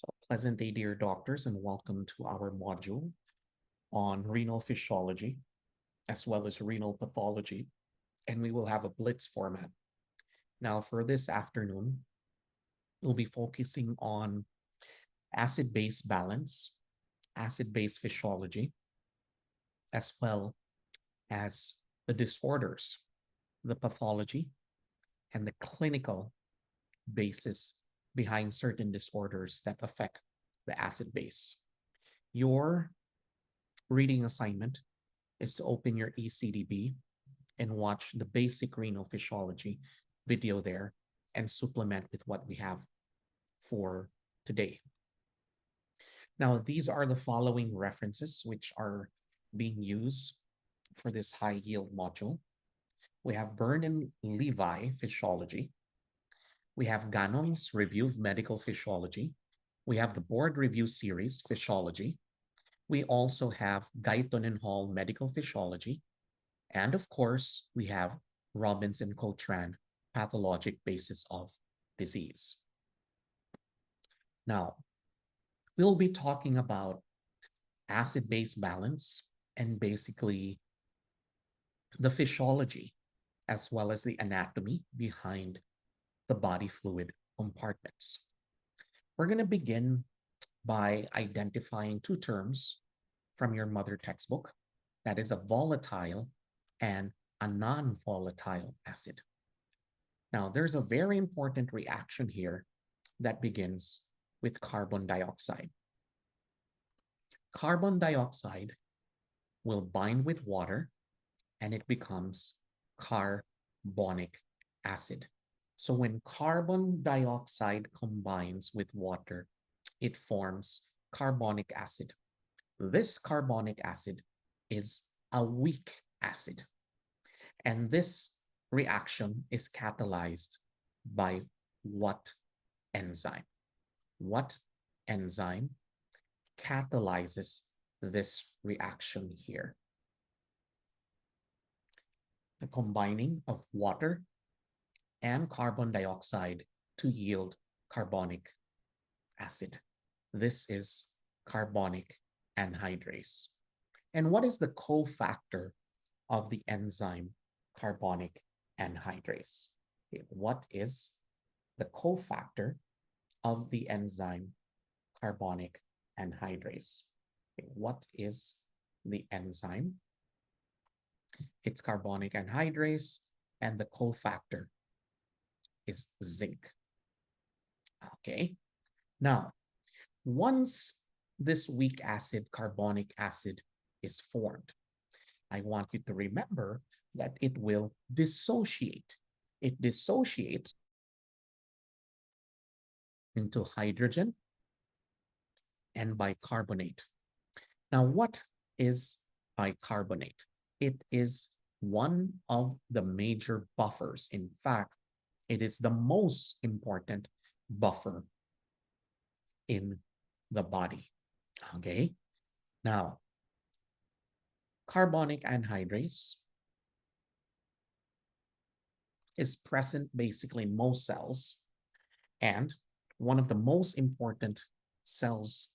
So, pleasant day, dear doctors, and welcome to our module on renal physiology as well as renal pathology. And we will have a blitz format. Now, for this afternoon, we'll be focusing on acid base balance, acid base physiology, as well as the disorders, the pathology, and the clinical basis behind certain disorders that affect the acid base. Your reading assignment is to open your ECDB and watch the basic renal physiology video there and supplement with what we have for today. Now, these are the following references which are being used for this high yield module. We have Byrne and Levi Physiology. We have Gannon's Review of Medical Physiology. We have the Board Review Series Physiology. We also have Guyton and Hall Medical Physiology. And of course, we have Robbins and Cotran Pathologic Basis of Disease. Now, we'll be talking about acid-base balance and basically the physiology as well as the anatomy behind the body fluid compartments. We're going to begin by identifying two terms from your mother textbook. That is a volatile and a non-volatile acid. Now, there's a very important reaction here that begins with carbon dioxide. Carbon dioxide will bind with water and it becomes carbonic acid. So when carbon dioxide combines with water, it forms carbonic acid. This carbonic acid is a weak acid. And this reaction is catalyzed by what enzyme? What enzyme catalyzes this reaction here? The combining of water and carbon dioxide to yield carbonic acid. This is carbonic anhydrase. And what is the cofactor of the enzyme carbonic anhydrase? Okay, what is the cofactor of the enzyme carbonic anhydrase? Okay, what is the enzyme? It's carbonic anhydrase, and the cofactor is zinc. Okay, now, once this weak acid, carbonic acid, is formed, I want you to remember that it will dissociate. It dissociates into hydrogen and bicarbonate. Now, what is bicarbonate? It is one of the major buffers. In fact, it is the most important buffer in the body. Okay, now, carbonic anhydrase is present basically in most cells, and one of the most important cells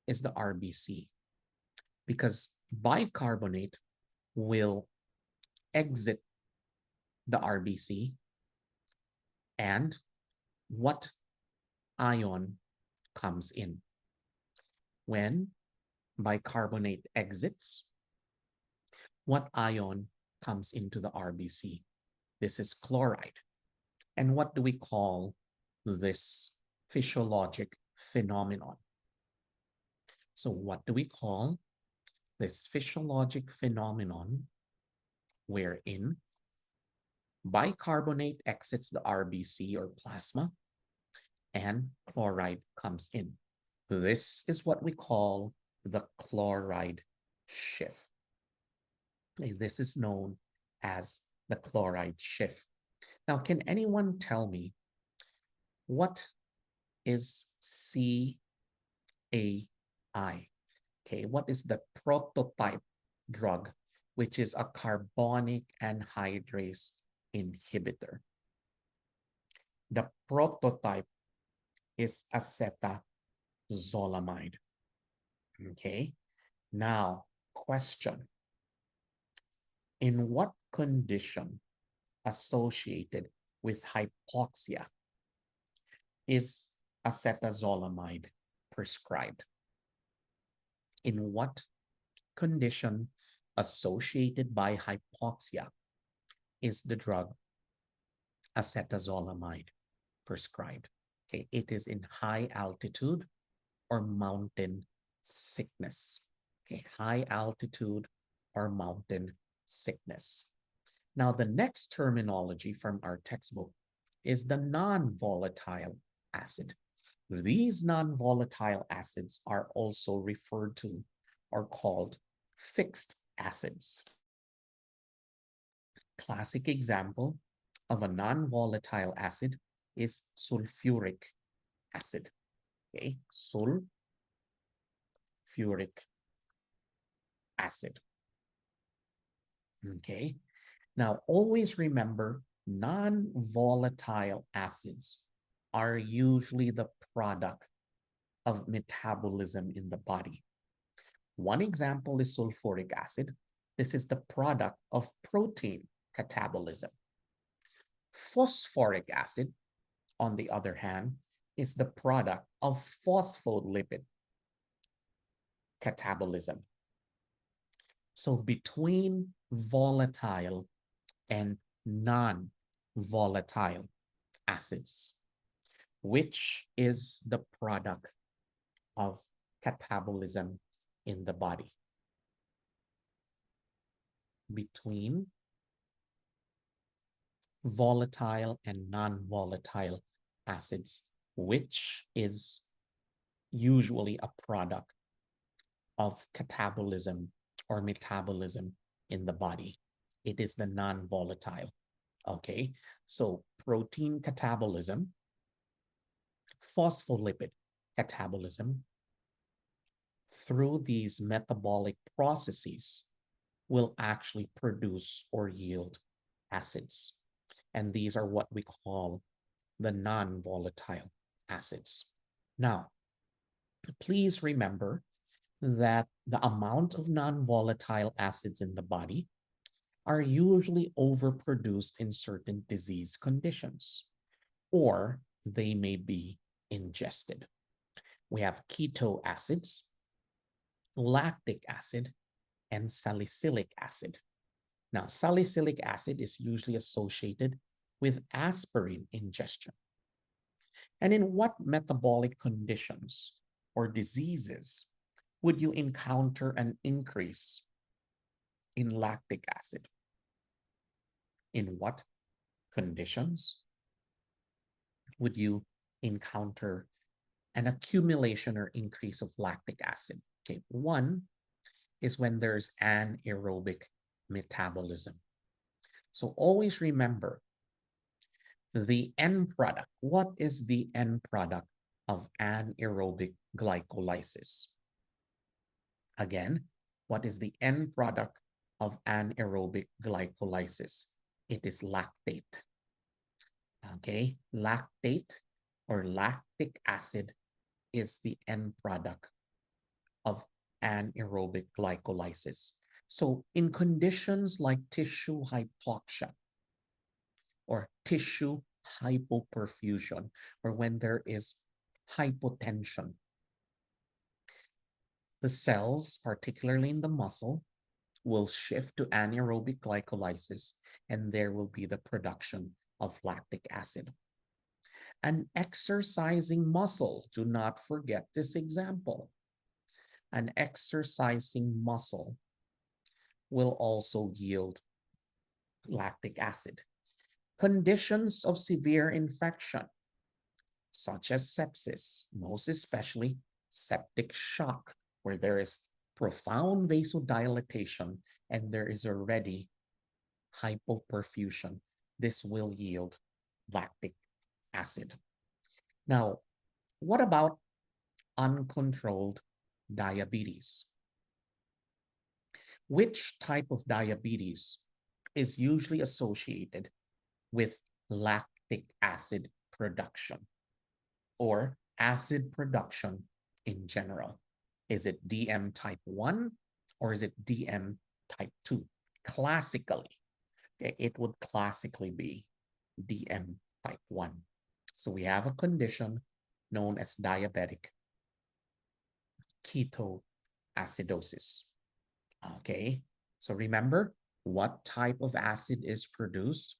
is the RBC, because bicarbonate will exit the RBC, and what ion comes in? When bicarbonate exits, what ion comes into the RBC? This is chloride. And what do we call this physiologic phenomenon? So what do we call this physiologic phenomenon wherein bicarbonate exits the RBC or plasma and chloride comes in? This is what we call the chloride shift. This is known as the chloride shift. Now, can anyone tell me what is CAI? Okay, what is the prototype drug, which is a carbonic anhydrase inhibitor? The prototype is acetaminophen. zolamide. Okay, now question. In what condition associated with hypoxia is acetazolamide prescribed? In what condition associated by hypoxia is the drug acetazolamide prescribed? Okay, it is in high altitude or mountain sickness. Okay, high altitude or mountain sickness. Now, the next terminology from our textbook is the non-volatile acid. These non-volatile acids are also referred to or called fixed acids. Classic example of a non-volatile acid is sulfuric acid. Okay, sulfuric acid. Okay, now always remember non-volatile acids are usually the product of metabolism in the body. One example is sulfuric acid. This is the product of protein catabolism. Phosphoric acid, on the other hand, is the product of phospholipid catabolism. So between volatile and non-volatile acids, which is the product of catabolism in the body? Between volatile and non-volatile acids, which is usually a product of catabolism or metabolism in the body. It is the non-volatile. Okay, so protein catabolism, phospholipid catabolism, through these metabolic processes will actually produce or yield acids. And these are what we call the non-volatile acids. Now, please remember that the amount of non-volatile acids in the body are usually overproduced in certain disease conditions, or they may be ingested. We have keto acids, lactic acid, and salicylic acid. Now, salicylic acid is usually associated with aspirin ingestion. And in what metabolic conditions or diseases would you encounter an increase in lactic acid? In what conditions would you encounter an accumulation or increase of lactic acid? Okay, one is when there's anaerobic metabolism. So always remember the end product. What is the end product of anaerobic glycolysis? Again, what is the end product of anaerobic glycolysis? It is lactate. Okay, lactate or lactic acid is the end product of anaerobic glycolysis. So in conditions like tissue hypoxia or tissue hypoperfusion, or when there is hypotension, the cells, particularly in the muscle, will shift to anaerobic glycolysis, and there will be the production of lactic acid. An exercising muscle, do not forget this example. An exercising muscle will also yield lactic acid. Conditions of severe infection, such as sepsis, most especially septic shock, where there is profound vasodilatation and there is already hypoperfusion, this will yield lactic acid. Now, what about uncontrolled diabetes? Which type of diabetes is usually associated with lactic acid production or acid production in general? Is it DM type 1 or is it DM type 2? Classically, okay, it would classically be DM type 1. So we have a condition known as diabetic ketoacidosis. Okay, so remember what type of acid is produced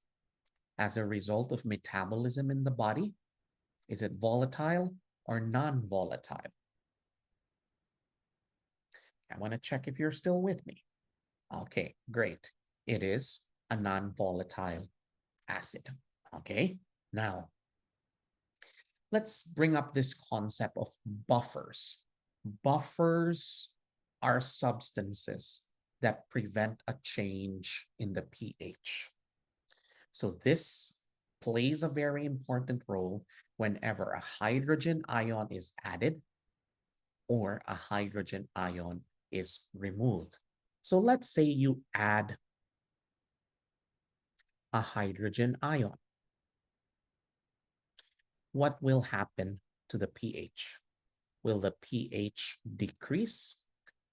as a result of metabolism in the body? Is it volatile or non-volatile? I want to check if you're still with me. Okay, great. It is a non-volatile acid. Okay, now let's bring up this concept of buffers. Buffers are substances that prevent a change in the pH. So this plays a very important role whenever a hydrogen ion is added or a hydrogen ion is removed. So let's say you add a hydrogen ion. What will happen to the pH? Will the pH decrease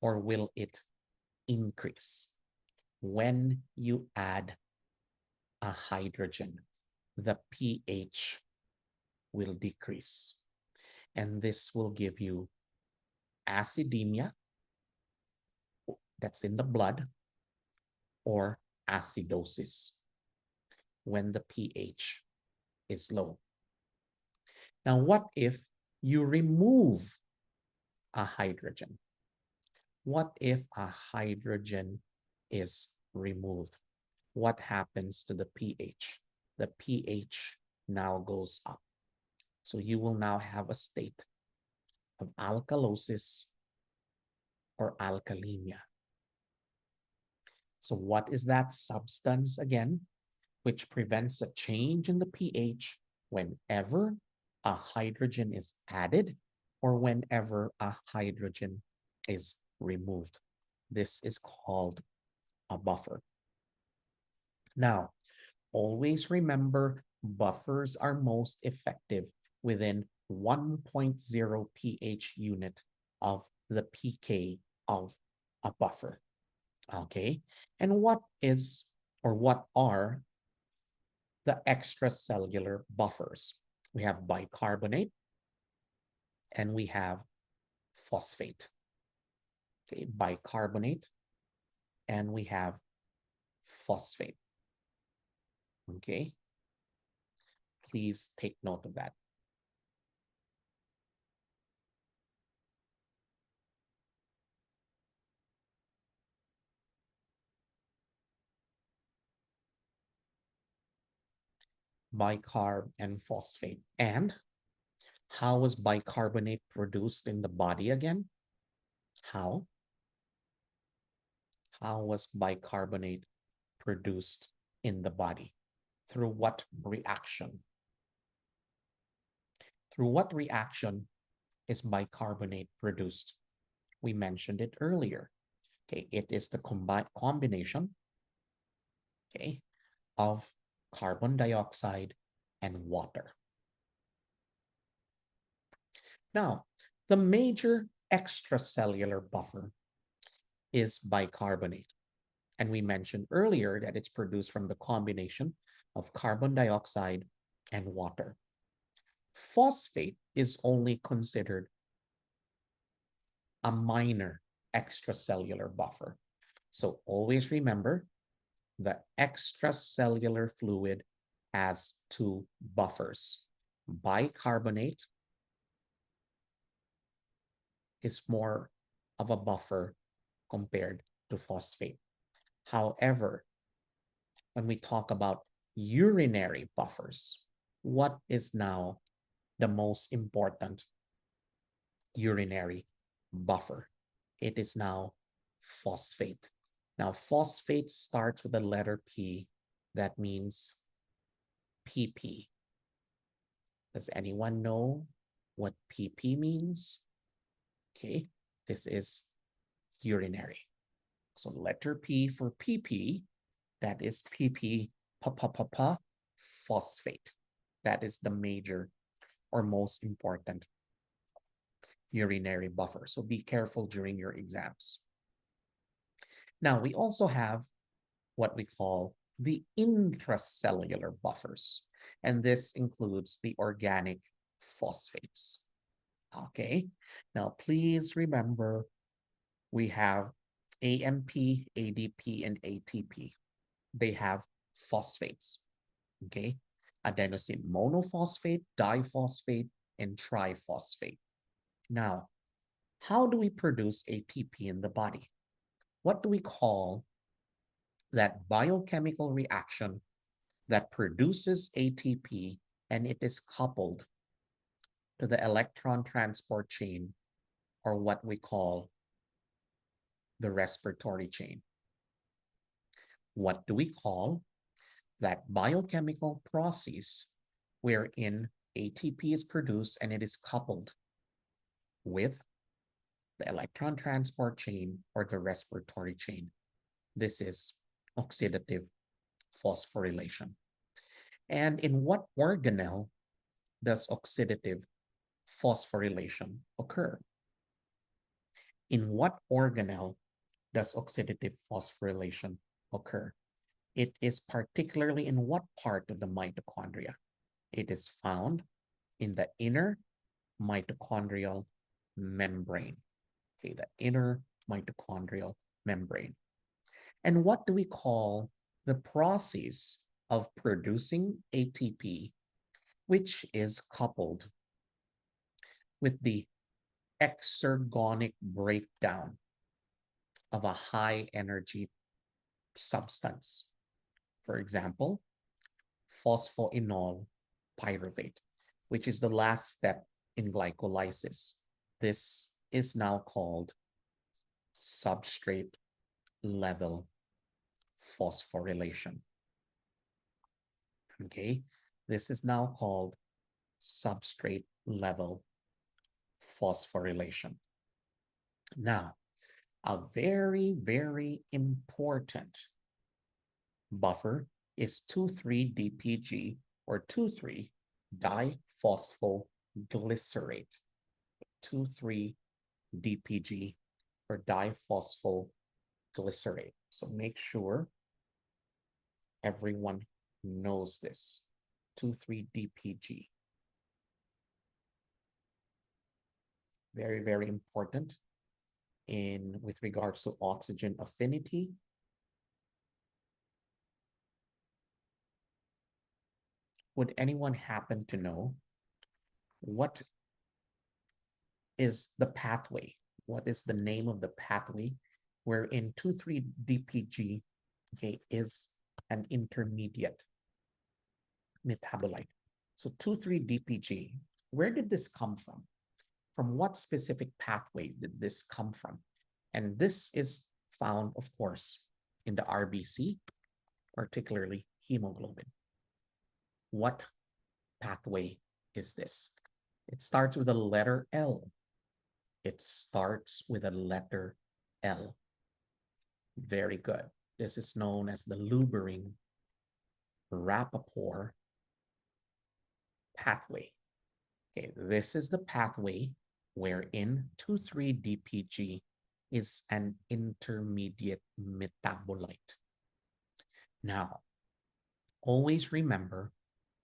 or will it increase? When you add a hydrogen, the pH will decrease. And this will give you acidemia, that's in the blood, or acidosis when the pH is low. Now, what if you remove a hydrogen? What if a hydrogen is removed? What happens to the pH? The pH now goes up. So you will now have a state of alkalosis or alkalemia. So what is that substance again, which prevents a change in the pH whenever a hydrogen is added or whenever a hydrogen is removed? This is called a buffer. Now, always remember buffers are most effective within 1.0 pH unit of the pK of a buffer. Okay, and what is or what are the extracellular buffers? We have bicarbonate and we have phosphate. Okay, bicarbonate and we have phosphate. Okay, please take note of that. Bicarb and phosphate. And how was bicarbonate produced in the body again? How? How was bicarbonate produced in the body? Through what reaction? Through what reaction is bicarbonate produced? We mentioned it earlier. Okay, it is the combination, okay, of carbon dioxide and water. Now, the major extracellular buffer is bicarbonate. And we mentioned earlier that it's produced from the combination of carbon dioxide and water. Phosphate is only considered a minor extracellular buffer. So always remember the extracellular fluid has two buffers. Bicarbonate is more of a buffer compared to phosphate. However, when we talk about urinary buffers, what is now the most important urinary buffer? It is now phosphate. Now, phosphate starts with the letter P. That means PP. Does anyone know what PP means? Okay, this is urinary. So letter P for PP, that is PP, phosphate. That is the major or most important urinary buffer. So be careful during your exams. Now, we also have what we call the intracellular buffers, and this includes the organic phosphates. Okay, now please remember we have AMP, ADP, and ATP. They have phosphates. Okay, adenosine monophosphate, diphosphate, and triphosphate. Now, how do we produce ATP in the body? What do we call that biochemical reaction that produces ATP and it is coupled to the electron transport chain, or what we call the respiratory chain? What do we call that biochemical process wherein ATP is produced and it is coupled with the electron transport chain or the respiratory chain? This is oxidative phosphorylation. And in what organelle does oxidative phosphorylation occur? In what organelle does oxidative phosphorylation occur? It is particularly in what part of the mitochondria? It is found in the inner mitochondrial membrane. Okay, the inner mitochondrial membrane. And what do we call the process of producing ATP, which is coupled with the exergonic breakdown of a high energy substance? For example, phosphoenol pyruvate, which is the last step in glycolysis. This is now called substrate level phosphorylation. Okay, this is now called substrate level phosphorylation. Now, a very, very important buffer is 2,3-DPG or 2,3-diphosphoglycerate. 2,3-DPG or diphosphoglycerate. So make sure everyone knows this. 2,3-DPG. Very, very important with regards to oxygen affinity. Would anyone happen to know what is the pathway? What is the name of the pathway wherein 2,3-DPG, okay, is an intermediate metabolite? So 2,3-DPG, where did this come from? From what specific pathway did this come from? And this is found, of course, in the RBC, particularly hemoglobin. What pathway is this? It starts with a letter L. It starts with a letter L. Very good. This is known as the Lubering-Rappaport pathway. Okay, this is the pathway wherein 2,3-DPG is an intermediate metabolite. Now, always remember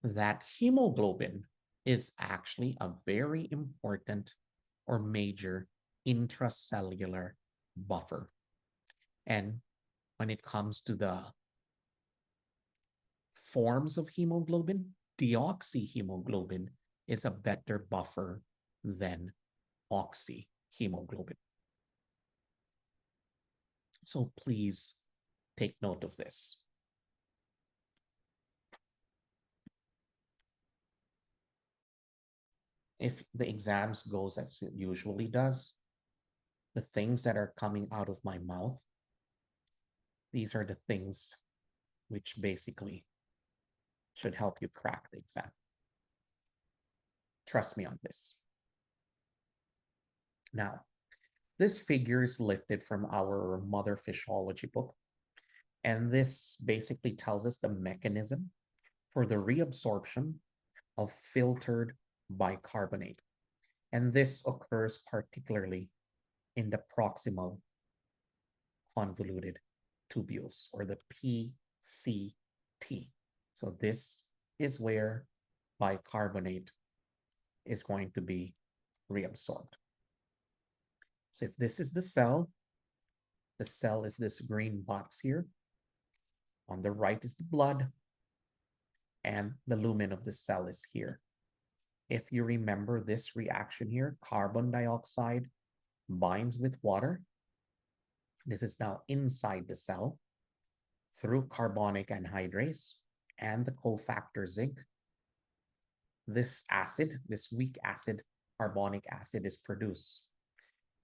that hemoglobin is actually a very important or major intracellular buffer. And when it comes to the forms of hemoglobin, deoxyhemoglobin is a better buffer than oxyhemoglobin. So please take note of this. If the exams goes as it usually does, the things that are coming out of my mouth, these are the things which basically should help you crack the exam. Trust me on this. Now, this figure is lifted from our Mother Physiology book, and this basically tells us the mechanism for the reabsorption of filtered bicarbonate. And this occurs particularly in the proximal convoluted tubules, or the PCT. So this is where bicarbonate is going to be reabsorbed. So if this is the cell is this green box here. On the right is the blood, and the lumen of the cell is here. If you remember this reaction here, carbon dioxide binds with water. This is now inside the cell through carbonic anhydrase and the cofactor zinc. This acid, this weak acid, carbonic acid, is produced.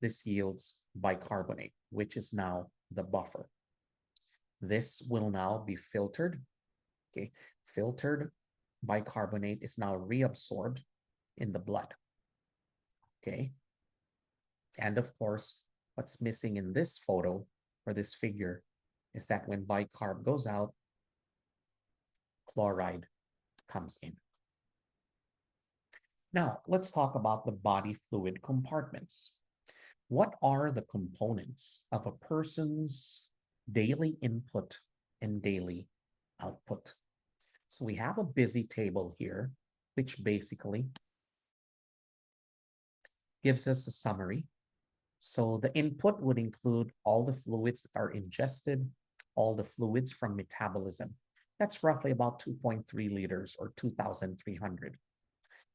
This yields bicarbonate, which is now the buffer. This will now be filtered. Okay, filtered bicarbonate is now reabsorbed in the blood. Okay, and of course, what's missing in this photo or this figure is that when bicarb goes out, chloride comes in. Now, let's talk about the body fluid compartments. What are the components of a person's daily input and daily output? So we have a busy table here, which basically gives us a summary. So the input would include all the fluids that are ingested, all the fluids from metabolism. That's roughly about 2.3 liters or 2,300.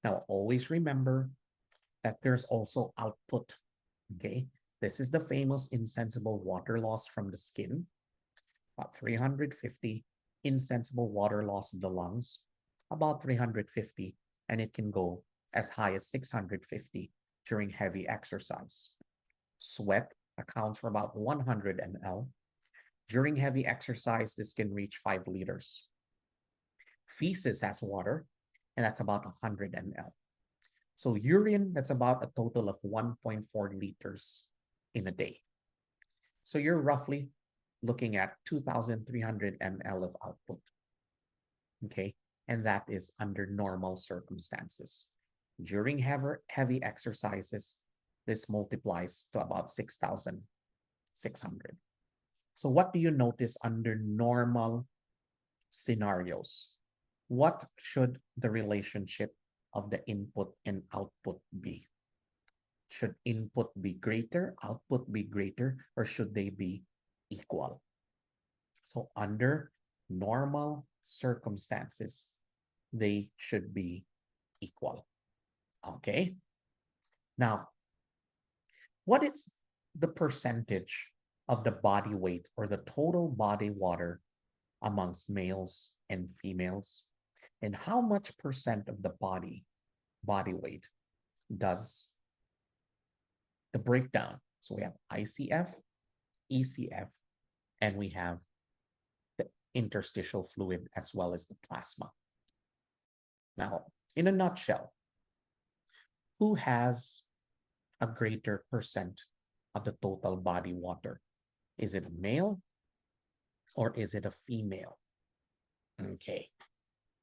Now, always remember that there's also output. Okay, this is the famous insensible water loss from the skin, about 350, insensible water loss of the lungs, about 350, and it can go as high as 650 during heavy exercise. Sweat accounts for about 100 ml. During heavy exercise, this can reach 5 liters. Feces has water, and that's about 100 ml. So urine, that's about a total of 1.4 liters in a day. So you're roughly looking at 2,300 ml of output. Okay, and that is under normal circumstances. During heavy exercises, this multiplies to about 6,600. So what do you notice under normal scenarios? What should the relationship of the input and output be? Should input be greater, output be greater, or should they be equal? So under normal circumstances, they should be equal. Okay? Now, what is the percentage of the body weight or the total body water amongst males and females? And how much percent of the body weight does the breakdown? So we have ICF, ECF, and we have the interstitial fluid as well as the plasma. Now, in a nutshell, who has a greater percent of the total body water? Is it a male or is it a female? Okay,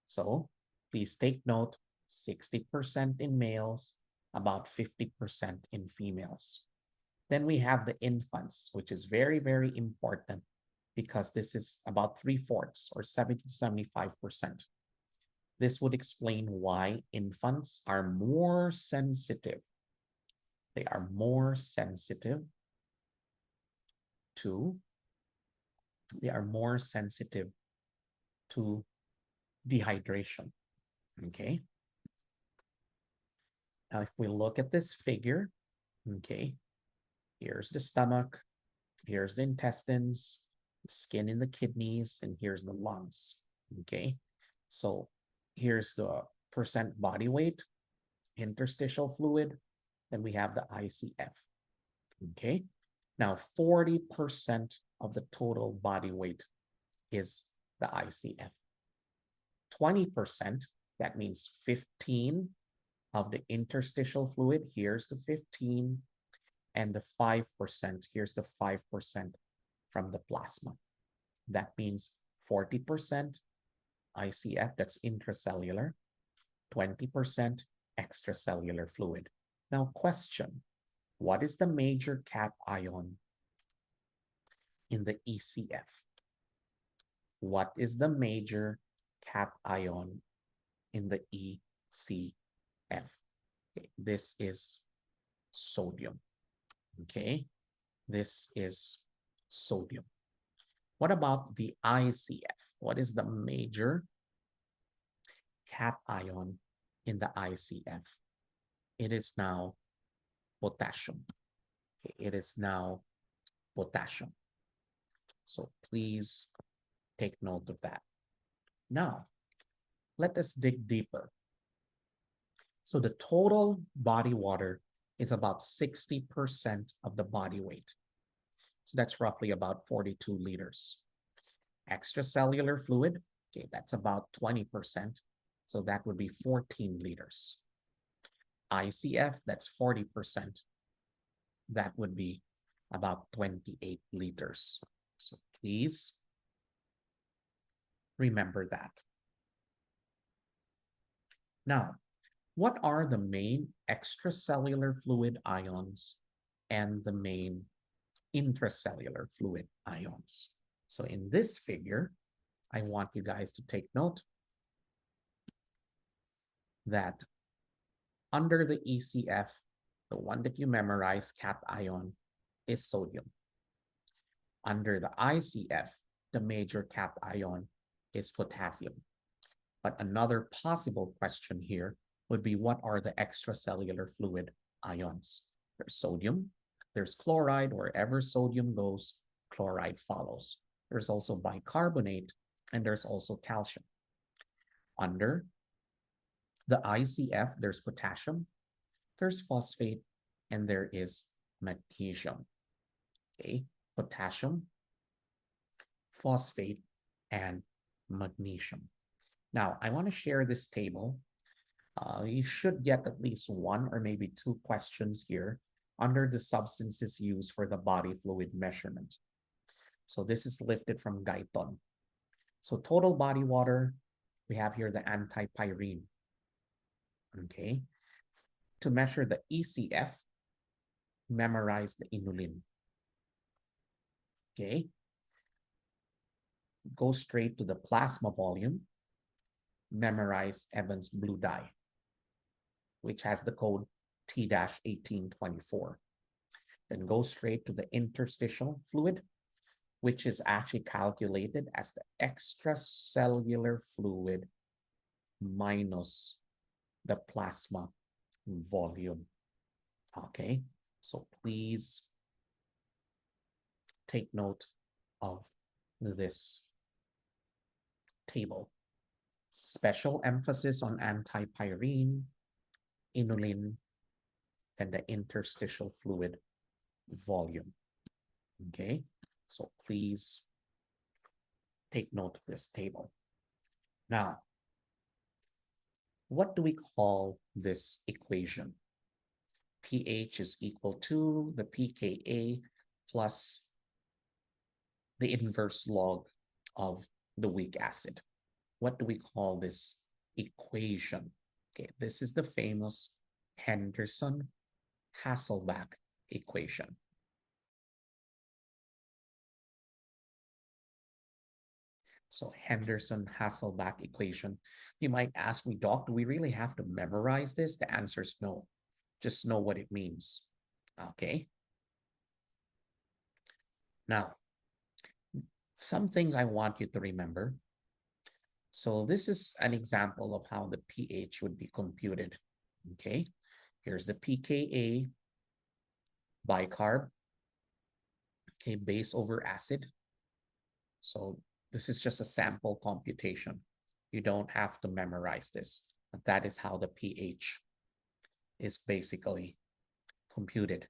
so please take note, 60% in males, about 50% in females. Then we have the infants, which is very, very important because this is about 3/4 or 70 to 75%. This would explain why infants are more sensitive. They are more sensitive to dehydration. Okay. Now, if we look at this figure, okay, here's the stomach, here's the intestines, the skin in the kidneys, and here's the lungs. Okay. So here's the percent body weight, interstitial fluid, then we have the ICF. Okay. Now, 40% of the total body weight is the ICF. 20%, that means 15 of the interstitial fluid, here's the 15, and the 5%, here's the 5% from the plasma. That means 40% ICF, that's intracellular, 20% extracellular fluid. Now, question, what is the major cation in the ECF? What is the major cation in the ECF? Okay, this is sodium. Okay, this is sodium. What about the ICF? What is the major cation in the ICF? It is now potassium. Okay, it is now potassium. So please take note of that. Now, let us dig deeper. So the total body water is about 60% of the body weight. So that's roughly about 42 liters. Extracellular fluid, okay, that's about 20%. So that would be 14 liters. ICF, that's 40%. That would be about 28 liters. So please remember that. Now, what are the main extracellular fluid ions and the main intracellular fluid ions? So in this figure, I want you guys to take note that under the ECF, the one that you memorize, cation, is sodium. Under the ICF, the major cation is potassium. But another possible question here would be, what are the extracellular fluid ions? There's sodium, there's chloride. Wherever sodium goes, chloride follows. There's also bicarbonate, and there's also calcium. Under the ICF, there's potassium, there's phosphate, and there is magnesium. Okay, potassium, phosphate, and magnesium. Now, I want to share this table. You should get at least one or maybe two questions here under the substances used for the body fluid measurement. So this is lifted from Guyton. So total body water, we have here the antipyrine. Okay. To measure the ECF, memorize the inulin. Okay. Go straight to the plasma volume, memorize Evans blue dye, which has the code T-1824. Then go straight to the interstitial fluid, which is actually calculated as the extracellular fluid minus the plasma volume. Okay, so please take note of this table. Special emphasis on antipyrine, inulin, and the interstitial fluid volume. Okay, so please take note of this table. Now, what do we call this equation? pH is equal to the pKa plus the inverse log of the weak acid. What do we call this equation? Okay, this is the famous Henderson-Hasselbalch equation. So Henderson-Hasselbalch equation. You might ask me, Doc, do we really have to memorize this? The answer is no. Just know what it means. Okay. Now, some things I want you to remember. So this is an example of how the pH would be computed. Okay. Here's the pKa bicarb. Okay, base over acid. So this is just a sample computation. You don't have to memorize this, but that is how the pH is basically computed.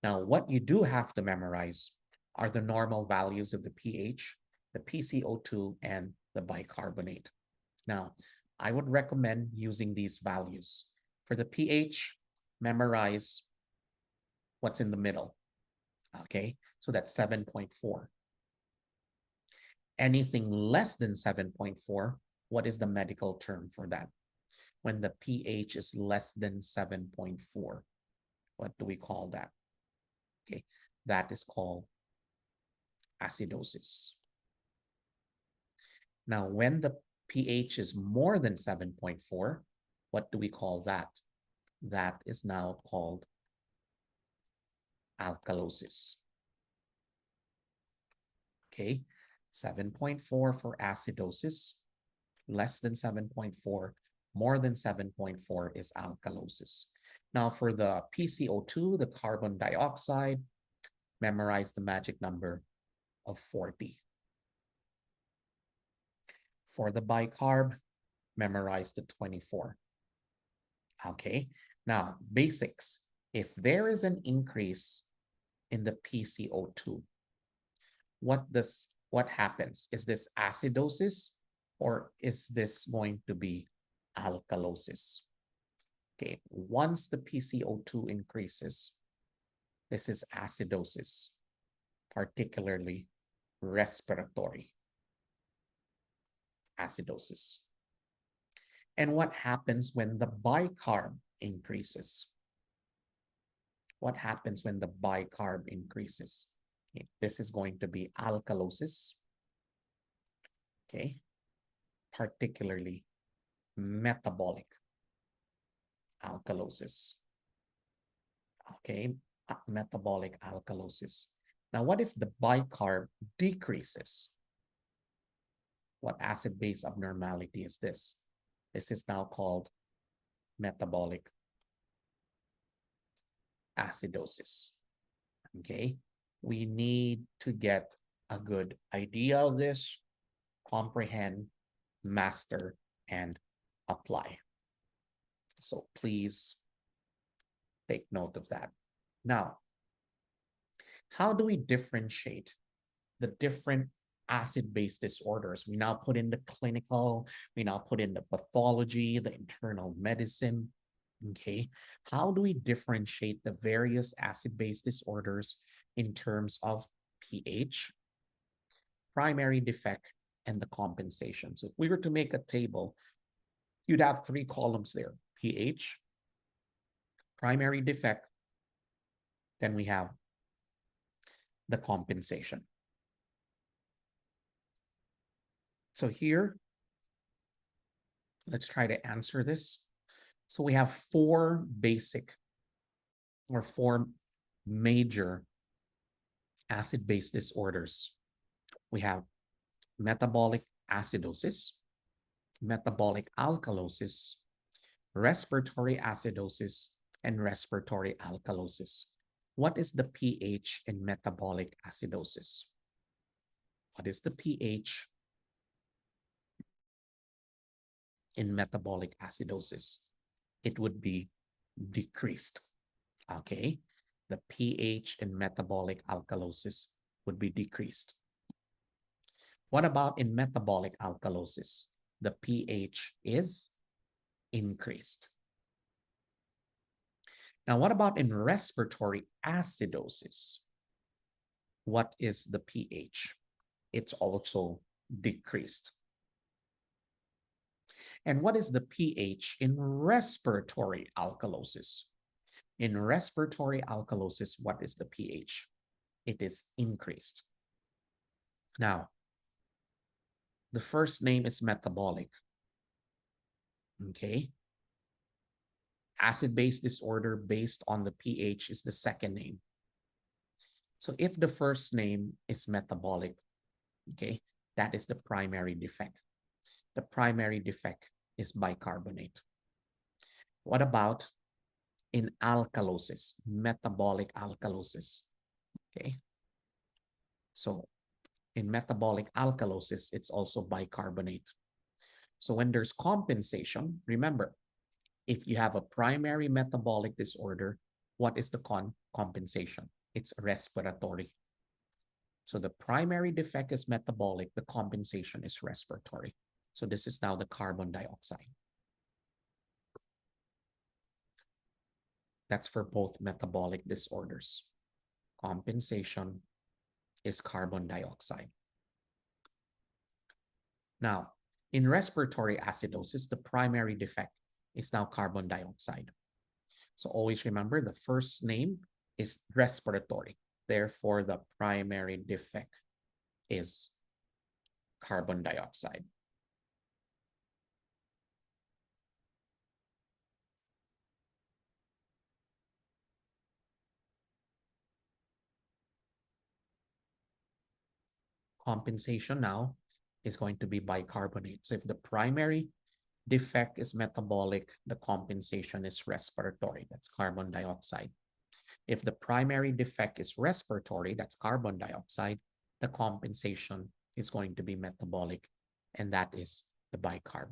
Now, what you do have to memorize are the normal values of the pH, the PCO2, and the bicarbonate. Now, I would recommend using these values. For the pH, memorize what's in the middle. Okay, so that's 7.4. Anything less than 7.4, what is the medical term for that? When the pH is less than 7.4. What do we call that? Okay, that is called acidosis. Now, when the pH is more than 7.4, what do we call that? That is now called alkalosis. Okay, 7.4 for acidosis, less than 7.4, more than 7.4 is alkalosis. Now for the PCO2, the carbon dioxide, memorize the magic number of 40. For the bicarb, memorize the 24. Okay, now basics. If there is an increase in the PCO2, what happens? Is this acidosis or is this going to be alkalosis? Okay, once the PCO2 increases, this is acidosis, particularly respiratory acidosis. And what happens when the bicarb increases? What happens when the bicarb increases? Okay, this is going to be alkalosis, okay, particularly metabolic alkalosis, okay, metabolic alkalosis. Now, what if the bicarb decreases? What acid base abnormality is this? This is now called metabolic acidosis. Okay, we need to get a good idea of this, comprehend, master, and apply. So please take note of that. Now, how do we differentiate the different acid-base disorders? We now put in the clinical, we now put in the pathology, the internal medicine. Okay, how do we differentiate the various acid-base disorders in terms of pH, primary defect, and the compensation? So if we were to make a table, you'd have 3 columns there: pH, primary defect, then we have the compensation. So here, let's try to answer this. So we have 4 basic or 4 major acid-base disorders. We have metabolic acidosis, metabolic alkalosis, respiratory acidosis, and respiratory alkalosis. What is the pH in metabolic acidosis? What is the pH in metabolic acidosis? It would be decreased. Okay, the pH in metabolic alkalosis would be decreased. What about in metabolic alkalosis? The pH is increased. Now, what about in respiratory acidosis? What is the pH? It's also decreased. And what is the pH in respiratory alkalosis? In respiratory alkalosis, what is the pH? It is increased. Now, the first name is metabolic. Okay. Acid-base disorder based on the pH is the second name. So if the first name is metabolic, okay, that is the primary defect. The primary defect is bicarbonate. What about in alkalosis, metabolic alkalosis? Okay. So in metabolic alkalosis, it's also bicarbonate. So when there's compensation, remember, if you have a primary metabolic disorder, what is the compensation? It's respiratory. So the primary defect is metabolic, the compensation is respiratory. So this is now the carbon dioxide. That's for both metabolic disorders. Compensation is carbon dioxide. Now, in respiratory acidosis, the primary defect is now carbon dioxide. So always remember the first name is respiratory. Therefore, the primary defect is carbon dioxide. Compensation now is going to be bicarbonate. So if the primary defect is metabolic, the compensation is respiratory. That's carbon dioxide. If the primary defect is respiratory, that's carbon dioxide, the compensation is going to be metabolic, and that is the bicarb.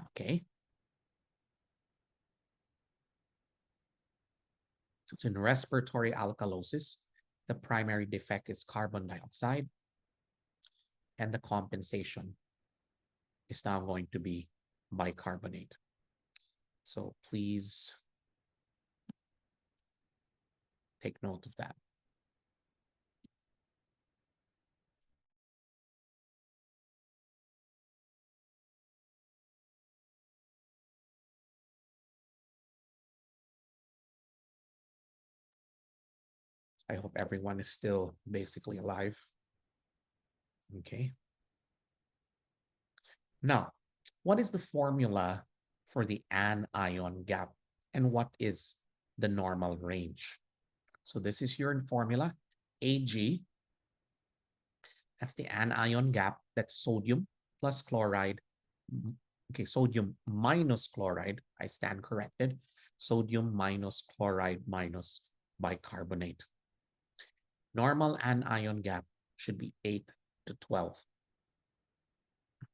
Okay. So in respiratory alkalosis, the primary defect is carbon dioxide, and the compensation is now going to be bicarbonate. So please take note of that. I hope everyone is still basically alive. Okay. Now, what is the formula for the anion gap and what is the normal range? So this is your formula, Ag, that's the anion gap, that's sodium plus chloride. Okay, sodium minus chloride, I stand corrected. Sodium minus chloride minus bicarbonate. Normal anion gap should be 8 to 12.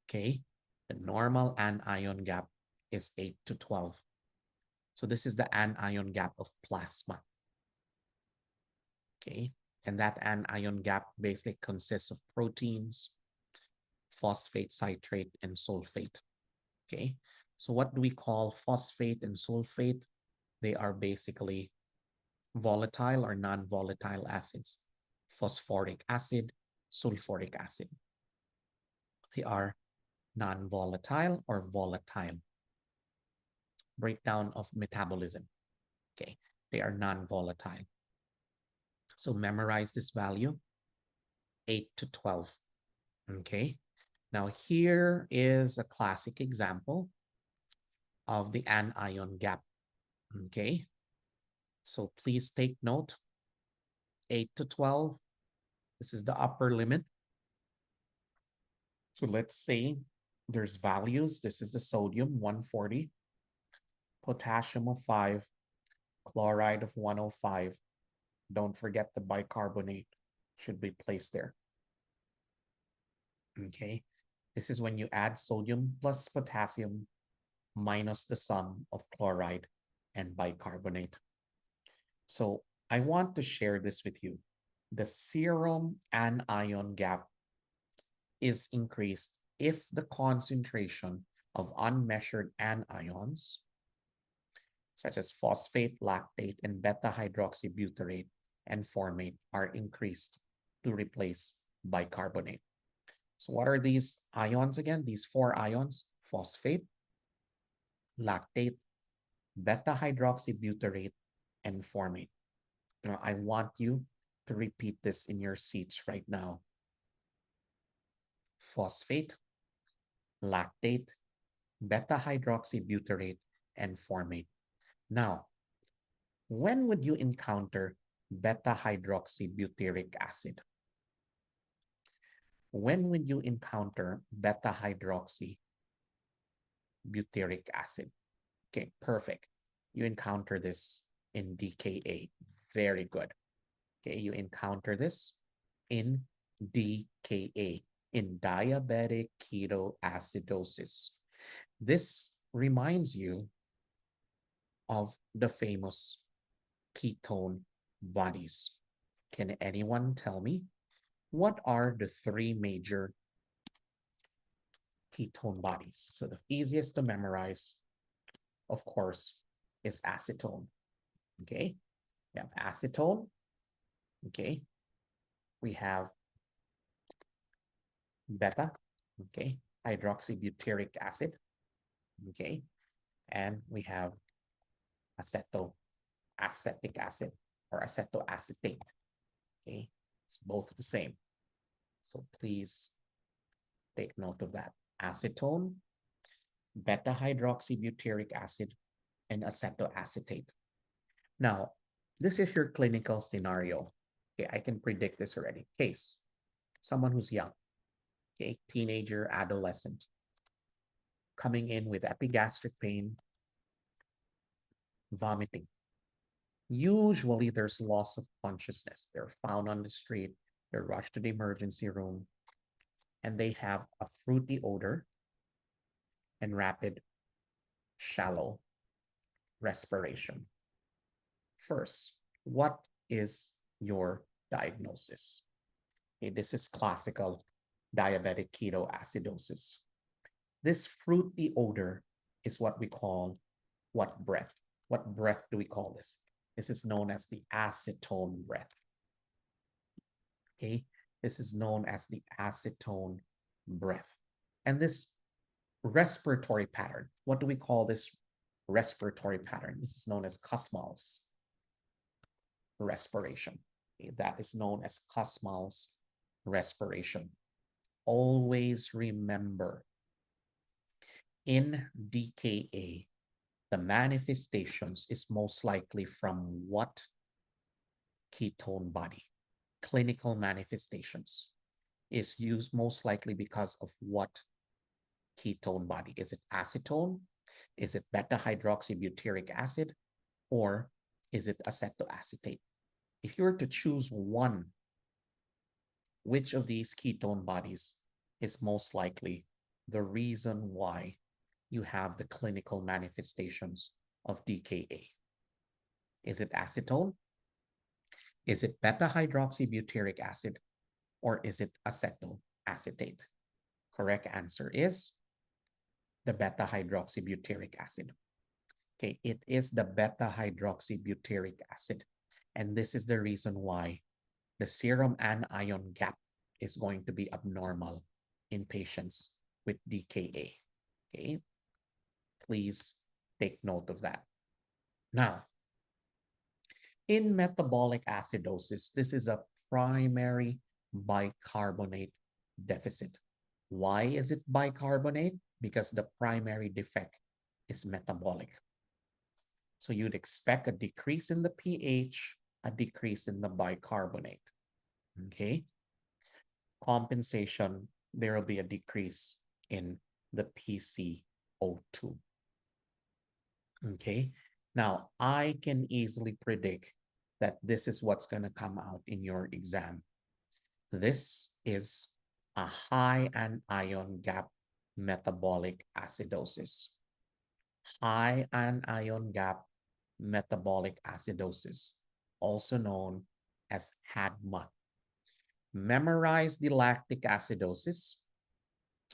Okay, the normal anion gap is 8 to 12. So this is the anion gap of plasma. Okay, and that anion gap basically consists of proteins, phosphate, citrate, and sulfate. Okay, so what do we call phosphate and sulfate? They are basically volatile or non-volatile acids. Phosphoric acid, sulfuric acid. They are non-volatile or volatile. Breakdown of metabolism. Okay, they are non-volatile. So memorize this value, 8 to 12. Okay, now here is a classic example of the anion gap. Okay, so please take note, 8 to 12, this is the upper limit. So let's say there's values. This is the sodium, 140, potassium of 5, chloride of 105. Don't forget the bicarbonate should be placed there. Okay, this is when you add sodium plus potassium minus the sum of chloride and bicarbonate. So I want to share this with you. The serum anion gap is increased if the concentration of unmeasured anions, such as phosphate, lactate, and beta-hydroxybutyrate and formate, are increased to replace bicarbonate. So what are these ions again? These 4 ions: phosphate, lactate, beta-hydroxybutyrate, and formate. Now, I want you to repeat this in your seats right now. Phosphate, lactate, beta-hydroxybutyrate, and formate. Now, when would you encounter beta-hydroxybutyric acid? When would you encounter beta-hydroxybutyric acid? Okay, perfect. You encounter this in DKA. Very good. Okay, you encounter this in DKA, in diabetic ketoacidosis. This reminds you of the famous ketone bodies. Can anyone tell me what are the 3 major ketone bodies? So the easiest to memorize, of course, is acetone. Okay, we have acetone. Okay, we have beta, okay, hydroxybutyric acid. Okay, and we have acetoacetic acid or acetoacetate. Okay, it's both the same. So please take note of that. Acetone, beta hydroxybutyric acid, and acetoacetate. Now, this is your clinical scenario. Okay, I can predict this already. Case, someone who's young, okay, teenager, adolescent, coming in with epigastric pain, vomiting. Usually there's loss of consciousness. They're found on the street, they're rushed to the emergency room, and they have a fruity odor and rapid, shallow respiration. First, what is your diagnosis? Okay, this is classical diabetic ketoacidosis. This fruity odor is what we call what breath? What breath do we call this? This is known as the acetone breath. Okay, this is known as the acetone breath. And this respiratory pattern, what do we call this respiratory pattern? This is known as Kussmaul's respiration. Okay, that is known as Kussmaul's respiration. Always remember, in DKA, the manifestations is most likely from what ketone body? Clinical manifestations is used most likely because of what ketone body? Is it acetone? Is it beta hydroxybutyric acid? Or is it acetoacetate? If you were to choose one, which of these ketone bodies is most likely the reason why you have the clinical manifestations of DKA? Is it acetone? Is it beta hydroxybutyric acid? Or is it acetoacetate? Correct answer is the beta hydroxybutyric acid. Okay, it is the beta hydroxybutyric acid. And this is the reason why the serum anion gap is going to be abnormal in patients with DKA. Okay, please take note of that. Now, in metabolic acidosis, this is a primary bicarbonate deficit. Why is it bicarbonate? Because the primary defect is metabolic. So you'd expect a decrease in the pH, a decrease in the bicarbonate. Okay. Compensation, there will be a decrease in the PCO2. Okay. Now, I can easily predict that this is what's going to come out in your exam. This is a high anion gap metabolic acidosis. High anion gap metabolic acidosis, also known as HADMA. Memorize the lactic acidosis,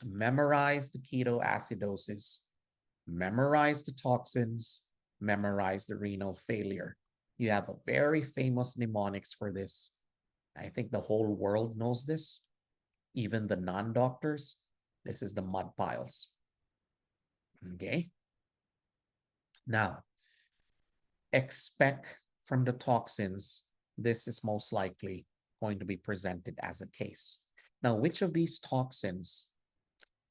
memorize the ketoacidosis, memorize the toxins, memorize the renal failure. You have a very famous mnemonics for this. I think the whole world knows this, even the non-doctors. This is the mud piles. Okay. Now, expect from the toxins, this is most likely going to be presented as a case. Now, which of these toxins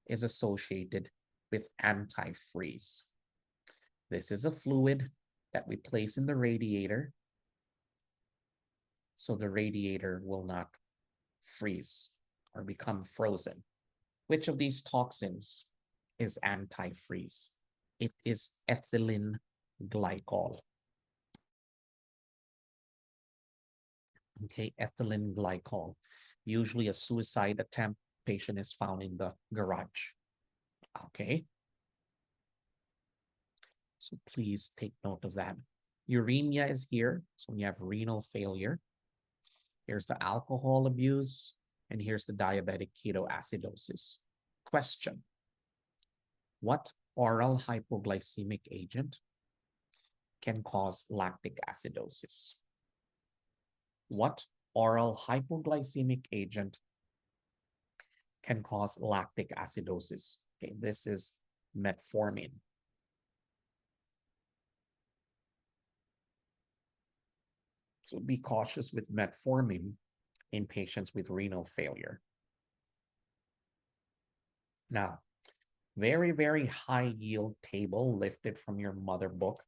is associated with antifreeze? This is a fluid that we place in the radiator, so the radiator will not freeze or become frozen. Which of these toxins is antifreeze? It is ethylene glycol. Okay, ethylene glycol. Usually a suicide attempt patient is found in the garage. Okay. So please take note of that. Uremia is here. So when you have renal failure, here's the alcohol abuse, and here's the diabetic ketoacidosis. Question: what oral hypoglycemic agent can cause lactic acidosis? What oral hypoglycemic agent can cause lactic acidosis? Okay, this is metformin. So be cautious with metformin in patients with renal failure. Now, very, very high yield table lifted from your mother book.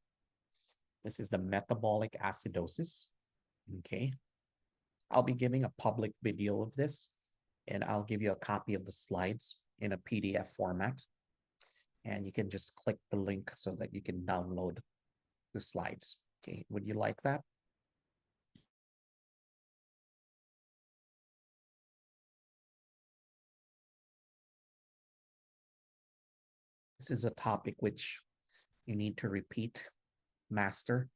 This is the metabolic acidosis. Okay. I'll be giving a public video of this, and I'll give you a copy of the slides in a PDF format. And you can just click the link so that you can download the slides. Okay. Would you like that? This is a topic which you need to repeat, master,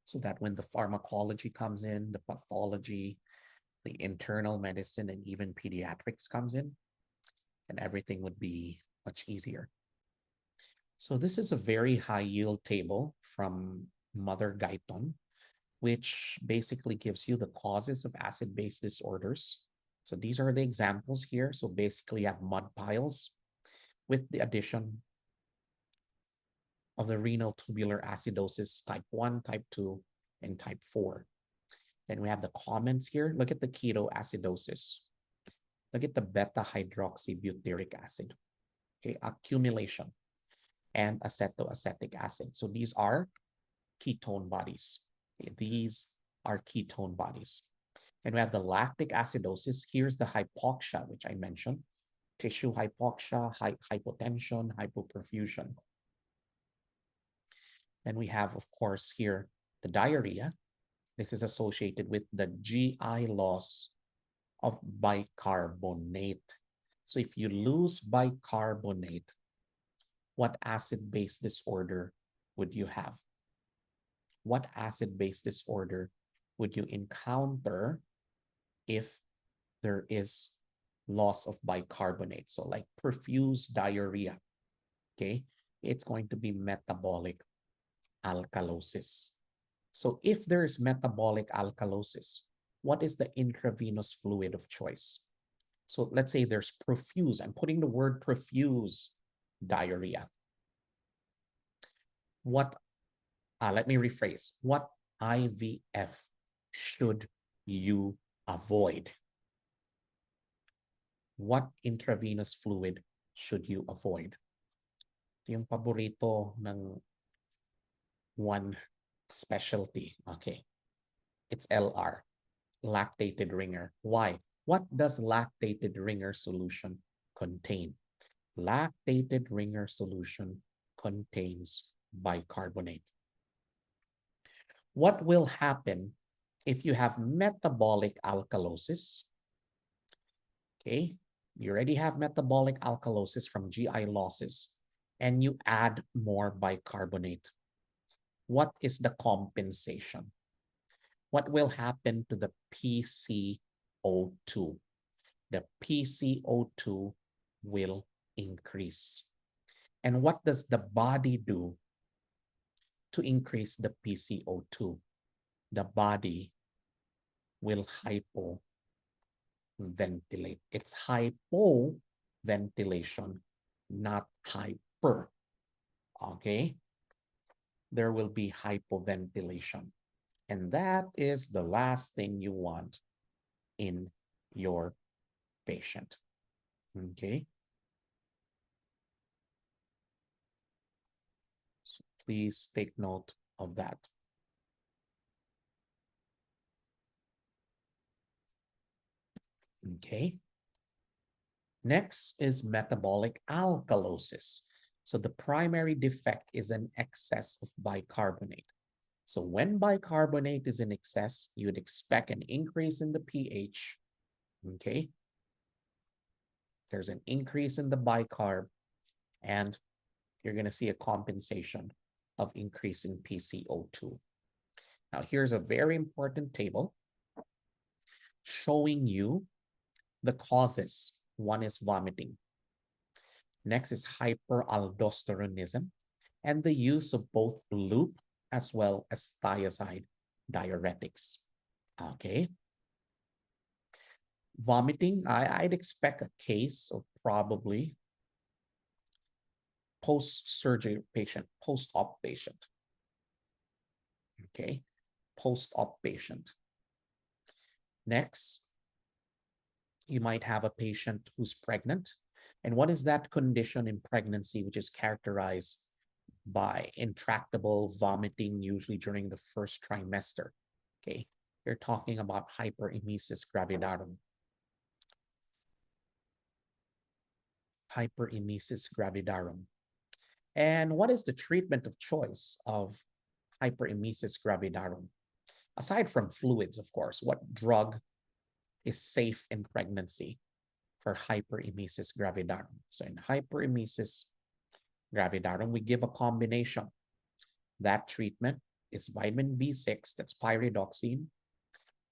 so that when the pharmacology comes in, the pathology, the internal medicine, and even pediatrics comes in, and everything would be much easier. So this is a very high yield table from Mother Gaiton, which basically gives you the causes of acid-base disorders. So these are the examples here. So basically you have mud piles with the addition of the renal tubular acidosis type 1, type 2, and type 4. Then we have the comments here. Look at the ketoacidosis. Look at the beta-hydroxybutyric acid. Okay, accumulation and acetoacetic acid. So these are ketone bodies. Okay, these are ketone bodies. And we have the lactic acidosis. Here's the hypoxia, which I mentioned. Tissue hypoxia, hypotension, hypoperfusion. Then we have, of course, here the diarrhea. This is associated with the GI loss of bicarbonate. So if you lose bicarbonate, what acid-base disorder would you have? What acid-base disorder would you encounter if there is loss of bicarbonate? So like profuse diarrhea, okay? It's going to be metabolic alkalosis. So if there's metabolic alkalosis, what is the intravenous fluid of choice? So let's say there's profuse, I'm putting the word profuse diarrhea. Let me rephrase. What IVF should you avoid? What intravenous fluid should you avoid? Ito yung paborito ng one specialty. Okay. It's LR, lactated ringer. Why? What does lactated ringer solution contain? Lactated ringer solution contains bicarbonate. What will happen if you have metabolic alkalosis? Okay, you already have metabolic alkalosis from GI losses, and you add more bicarbonate. What is the compensation? What will happen to the PCO2? The PCO2 will increase. And what does the body do to increase the PCO2? The body will hypoventilate. It's hypoventilation, not hyper. Okay? There will be hypoventilation. And that is the last thing you want in your patient. Okay? So please take note of that. Okay. Next is metabolic alkalosis. So the primary defect is an excess of bicarbonate. So when bicarbonate is in excess, you would expect an increase in the pH. Okay. There's an increase in the bicarb, and you're going to see a compensation of increasing PCO2. Now, here's a very important table showing you the causes. One is vomiting. Next is hyperaldosteronism and the use of both loop as well as thiazide diuretics. Okay. Vomiting, I'd expect a case of probably post-surgery patient, post-op patient. Okay. post-op patient. Next, you might have a patient who's pregnant. And what is that condition in pregnancy which is characterized by intractable vomiting, usually during the first trimester? Okay, you're talking about hyperemesis gravidarum. Hyperemesis gravidarum. And what is the treatment of choice of hyperemesis gravidarum? Aside from fluids, of course, what drug is safe in pregnancy for hyperemesis gravidarum? So in hyperemesis gravidarum, we give a combination. That treatment is vitamin B6, that's pyridoxine,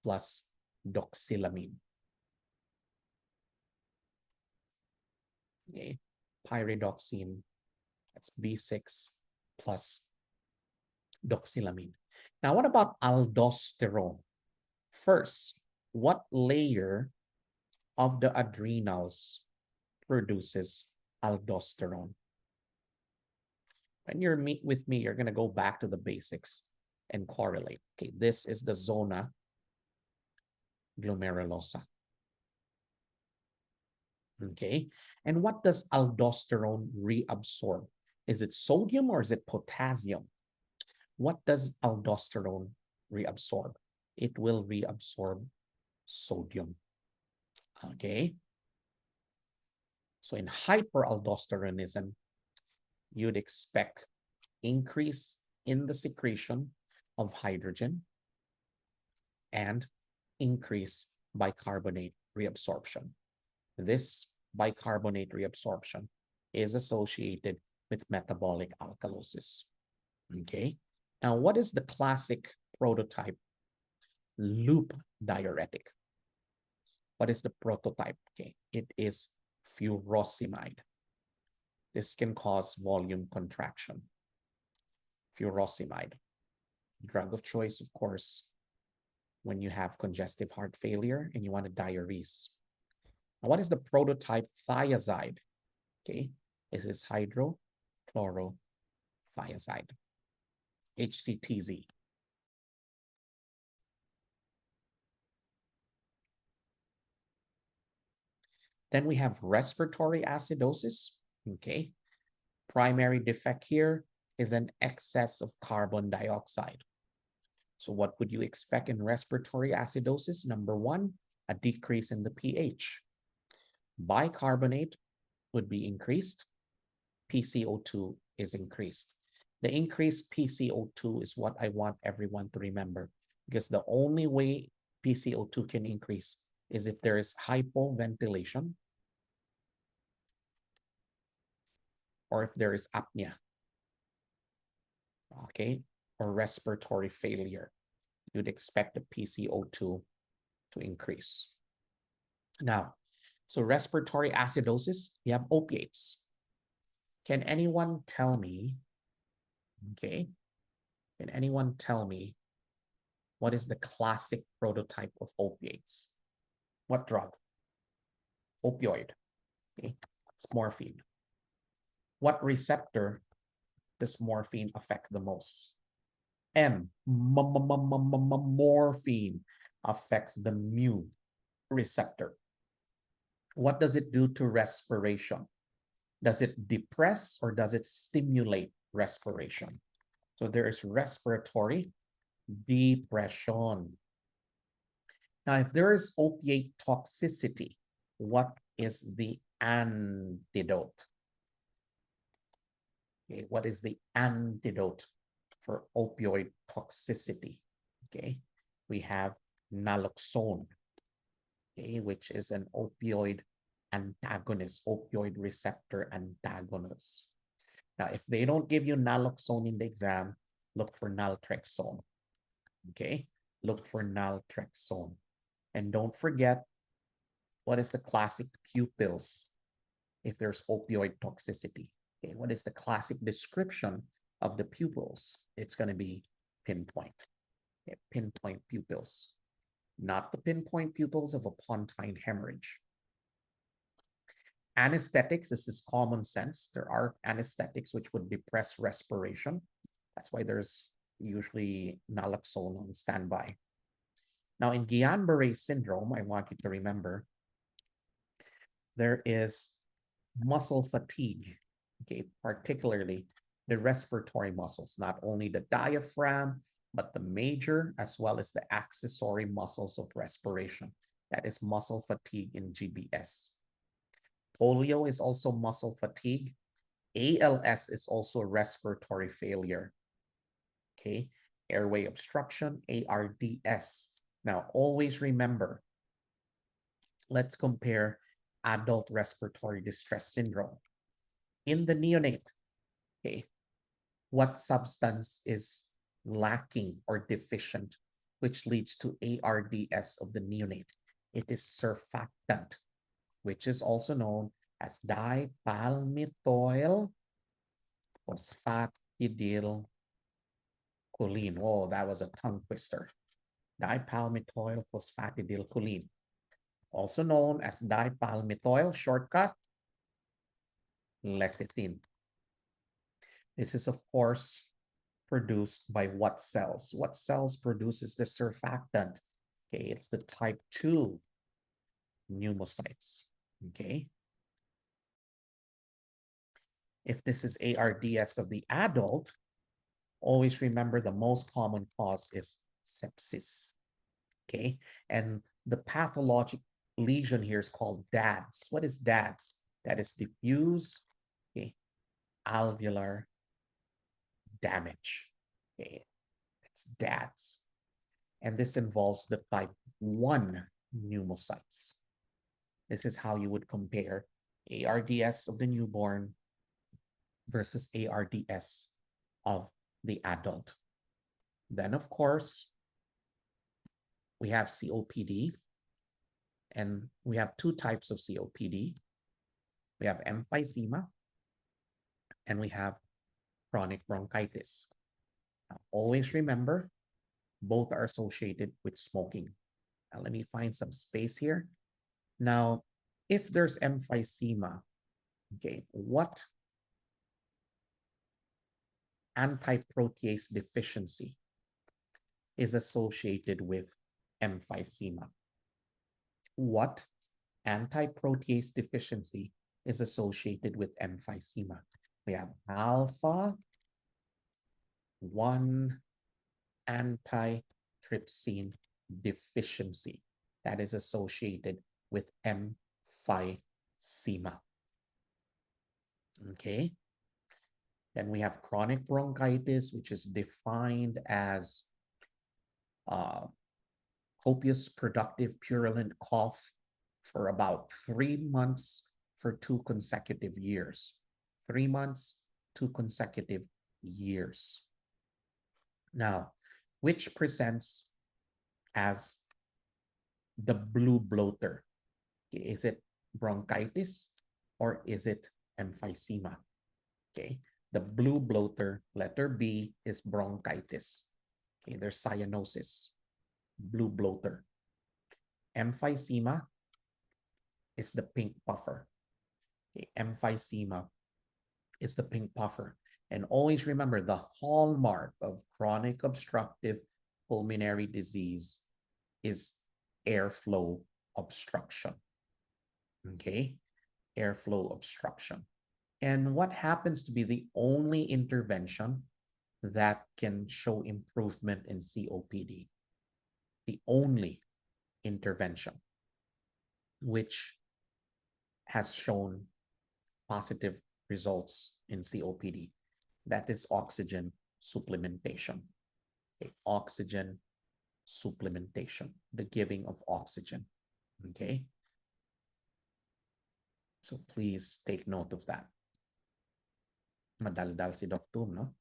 plus doxylamine. Okay, pyridoxine, that's B6 plus doxylamine. Now, what about aldosterone? First, what layer of the adrenals produces aldosterone? When you're with me, you're going to go back to the basics and correlate. Okay, this is the zona glomerulosa. Okay, and what does aldosterone reabsorb? Is it sodium or is it potassium? What does aldosterone reabsorb? It will reabsorb sodium. Okay, so in hyperaldosteronism, you'd expect increase in the secretion of hydrogen and increase bicarbonate reabsorption. This bicarbonate reabsorption is associated with metabolic alkalosis. Okay, now what is the classic prototype loop diuretic? What is the prototype? Okay, it is furosemide. This can cause volume contraction. Furosemide, drug of choice, of course, when you have congestive heart failure and you want to diurese. Now, what is the prototype thiazide? Okay, this is hydrochlorothiazide, HCTZ. Then we have respiratory acidosis. Okay, primary defect here is an excess of carbon dioxide. So what would you expect in respiratory acidosis? Number one, a decrease in the pH. Bicarbonate would be increased. PCO2 is increased. The increased PCO2 is what I want everyone to remember, because the only way PCO2 can increase is if there is hypoventilation or if there is apnea, okay, or respiratory failure. You'd expect the PCO2 to increase. Now, so respiratory acidosis, you have opiates. Can anyone tell me, okay, can anyone tell me what is the classic prototype of opiates? What drug? Opioid. Okay, it's morphine. What receptor does morphine affect the most? Morphine affects the mu receptor. What does it do to respiration? Does it depress or does it stimulate respiration? So there is respiratory depression. Now, if there is opiate toxicity, what is the antidote? Okay, what is the antidote for opioid toxicity? Okay, we have naloxone, okay, which is an opioid antagonist, opioid receptor antagonist. Now, if they don't give you naloxone in the exam, look for naltrexone. Okay, look for naltrexone. And don't forget, what is the classic pupils if there's opioid toxicity? Okay, what is the classic description of the pupils? It's going to be pinpoint. Okay, pinpoint pupils, not the pinpoint pupils of a pontine hemorrhage. Anesthetics, this is common sense. There are anesthetics which would depress respiration. That's why there's usually naloxone on standby. Now, in Guillain-Barré syndrome, I want you to remember there is muscle fatigue, okay, particularly the respiratory muscles, not only the diaphragm, but the major as well as the accessory muscles of respiration. That is muscle fatigue in GBS. Polio is also muscle fatigue. ALS is also respiratory failure. Okay, airway obstruction, ARDS. Now, always remember, let's compare adult respiratory distress syndrome. In the neonate, okay, what substance is lacking or deficient, which leads to ARDS of the neonate? It is surfactant, which is also known as dipalmitoyl phosphatidylcholine. Oh, that was a tongue twister. Dipalmitoyl phosphatidylcholine, also known as dipalmitoyl, shortcut lecithin. This is, of course, produced by what cells? What cells produces the surfactant? Okay, it's the type 2 pneumocytes. Okay. If this is ARDS of the adult, always remember the most common cause is sepsis. Okay, and the pathologic lesion here is called DADS. What is DADS? That is diffuse, okay, alveolar damage. Okay, it's DADS. And this involves the type 1 pneumocytes. This is how you would compare ARDS of the newborn versus ARDS of the adult. Then, of course, we have COPD, and we have two types of COPD. We have emphysema, and we have chronic bronchitis. Now, always remember, both are associated with smoking. Now, let me find some space here. Now, if there's emphysema, okay, what antiprotease deficiency is associated with emphysema? What antiprotease deficiency is associated with emphysema? We have alpha 1 antitrypsin deficiency that is associated with emphysema. Okay. Then we have chronic bronchitis, which is defined as copious, productive, purulent cough for about 3 months for 2 consecutive years. 3 months, 2 consecutive years. Now, which presents as the blue bloater? Is it bronchitis or is it emphysema? Okay, the blue bloater, letter B, is bronchitis. Okay, there's cyanosis, blue bloater. Emphysema is the pink puffer. Okay, emphysema is the pink puffer. And always remember, the hallmark of chronic obstructive pulmonary disease is airflow obstruction. Okay, airflow obstruction. And what happens to be the only intervention that can show improvement in COPD? The only intervention which has shown positive results in COPD, that is oxygen supplementation. Okay, oxygen supplementation, the giving of oxygen. Okay, so please take note of that. Madaldal si Doctor, no?